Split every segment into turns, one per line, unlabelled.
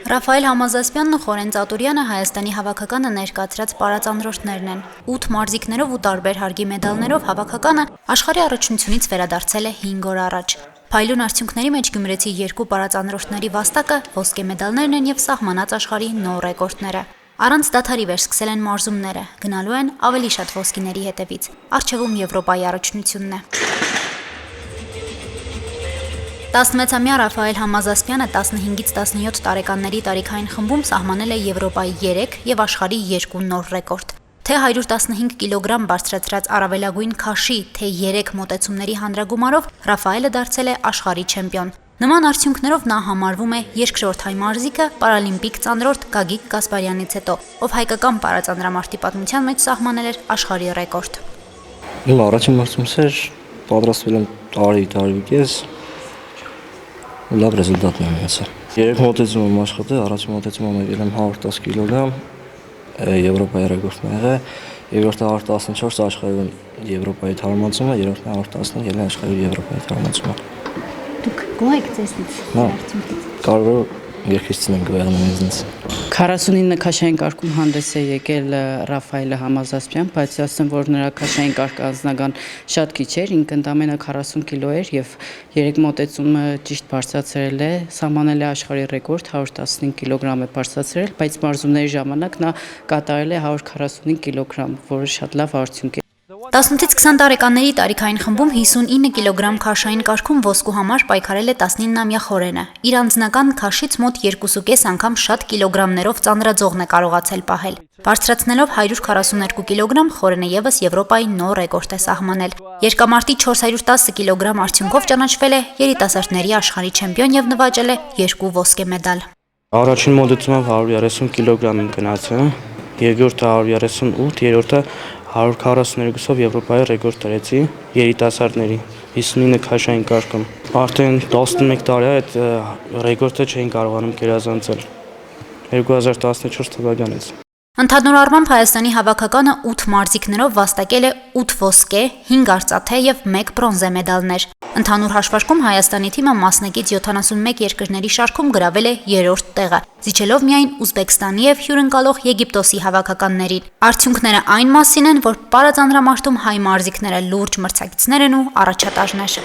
Ռաֆայել Համազասպյանն ու Խորեն Ծատուրյանը Հայաստանի հավաքականը ներկայացրած պարածանրորդներն են։ 8 մարզիկներով ու տարբեր հարգի մեդալներով հավաքականը աշխարհի առաջնությունից վերադարձել է 5 օր առաջ։ Փայլուն արդյունքների մեջ Գյումրեցի 2 պարածանրորդների վաստակը ոսկե մեդալներն են եւ սահմանած աշխարհի նոր ռեկորդները։ Առանց դադարի վերսկսել են մարզումները, գնալու են ավելի շատ ոսկիների հետևից։ Առջևում Եվրոպայի առաջնությունն է։ 16-ամյա Ռաֆայել Համազասպյանը 15-ից 17 տարեկանների տարիքային խմբում սահմանել է Եվրոպայի 3 եւ աշխարհի 2 նոր ռեկորդ։ Թե 115 կիլոգրամ բարձրացրած առավելագույն քաշի, թե 3 մոտեցումների հանրագումարով Ռաֆայելը դարձել է աշխարհի չեմպիոն։ Նման արդյունքներով նա համարվում է երկրորդ հայ մարզիկը պարալիմպիկ ծանրորդ Գագիկ Կասպարյանից հետո, ով հայկական պարածանրամարտի պատմության մեջ սահմանել էր աշխարհի ռեկորդ։
Իմ առաջին մարզումս էր, պատրաստվել եմ տարի կես, լավ ռեզուլտատ եմ ունեցել։ 3 մոտեցում եմ աշխատել, առաջին մոտեցումում եկել եմ 110 կիլոգրամ, Եվրոպայի ռեկորդն է եղել, երկրորդը 114 աշխարհի Եվրոպայի թարմացումը, երրորդը 115 ելել աշխարհի Եվրոպայի թարմացումը։
Դուք գոհ եք ձեզնից արդյունքից։
Կարող է երկրիցին ենք գոյանում ինձնից։
49 քաշային կարգում հանդես է եկել Ռաֆայելը Համազասպյան, բայց ասեմ, որ նրա քաշային կարգը անձնական շատ քիչ էր, ինքը ընդամենը 40 կիլո էր եւ 3 մոտեցումը ճիշտ բարձրացրել է, սահմանել է աշխարհի ռեկորդ 115 կիլոգրամ է բարձրացրել, բայց մարզումների ժամանակ նա կատարել է 145 կիլոգրամ, որը շատ լավ արդյունք է։
18-ից 20 տարեկանների տարիքային խմբում 59 կիլոգրամ քաշային կարգում ոսկու համար պայքարել է 19-ամյա Խորենը։ Իր անձնական քաշից մոտ 2.5 անգամ շատ կիլոգրամներով ծանրաձողն է կարողացել պահել։ Բարձրացնելով 142 կիլոգրամ Խորենը եւս Եվրոպայի նոր ռեկորդ է սահմանել։ Երկամարտի 410 կիլոգրամ արդյունքով ճանաչվել է երիտասարդների աշխարհի չեմպիոն եւ նվաճել է 2 ոսկե մեդալ։
Առաջին մոտեցումով 130 կիլոգրամ եմ գնացել, երկրորդը 138, երրորդը 142-ով Եվրոպայի ռեկորդ դրեցի երիտասարդների 59 քաշային կարգում։ Արդեն 11 տարի է այդ ռեկորդը չէին կարողանում գերազանցել 2014 թվականից։
Ընդհանուր առմամբ Հայաստանի հավաքականը 8 մարզիկներով վաստակել է 8 ոսկե, 5 արծաթե եւ 1 բրոնզե մեդալներ։ Ընդհանուր հաշվարկում Հայաստանի թիմը մասնակից 71 երկրների շարքում գրավել է 3-րդ տեղը, զիջելով միայն Ուզբեկստանի եւ հյուրընկալող Եգիպտոսի հավաքականներին։ Արդյունքները այն մասին են, որ պարածանրամարտում հայ մարզիկները լուրջ մրցակիցներ են ու առաջատարներ։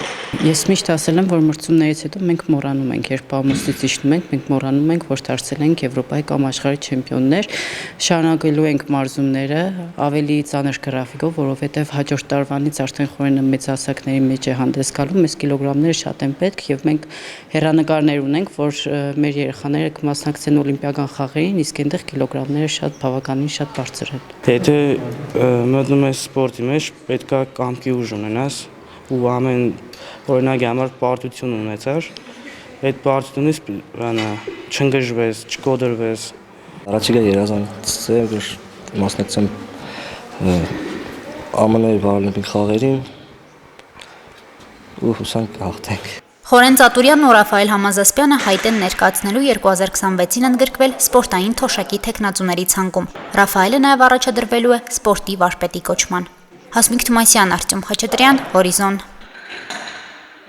Ես միշտ ասել եմ, որ մրցումներից հետո մենք մոռանում ենք, երբ ամուսնից իջնում ենք, մենք մոռանում ենք, որ դարձել ենք Եվրոպայի կամ աշխարհի չեմպիոններ։ Շարունակելու ենք մարզումները ավելի ծանր գրաֆիկով, որովհետև հաջորդ տարվանից արդեն Խորենը մեծ հասակների մեջ է հանդես գալու, մեզ կիլոգրամները շատ են պետք եւ մենք հեռանկարներ ունենք, որ մեր երեխաները կմասնակցեն օլիմպիական խաղերին, իսկ այնտեղ կիլոգրամները շատ բավականին շատ բարձր են։
Եթե մտնում ես սպորտի մեջ, պետքա կամքի ուժ ունենաս ու ամեն օրինակի համար պարտություն ունեցար, այդ պարտությունից չընկճվես, չկոտրվես։
Առաջիկա երազանքս է, որ մասնակցեմ ԱՄՆ պարալիմպիկ խաղերին ու հուսանք հաղթենք։
Խորեն Ծատուրյանն ու Ռաֆայել Համազասպյանը հայտ են ներկայացնելու 2026-ին ընդգրկվել սպորտային թոշակի թեկնածուների ցանկում։ Ռաֆայելը նաև առաջադրվելու է սպորտի վարպետի կոչման։ Հասմիկ Թումասյան, Արտյոմ Խաչատրյան, Հորիզոն։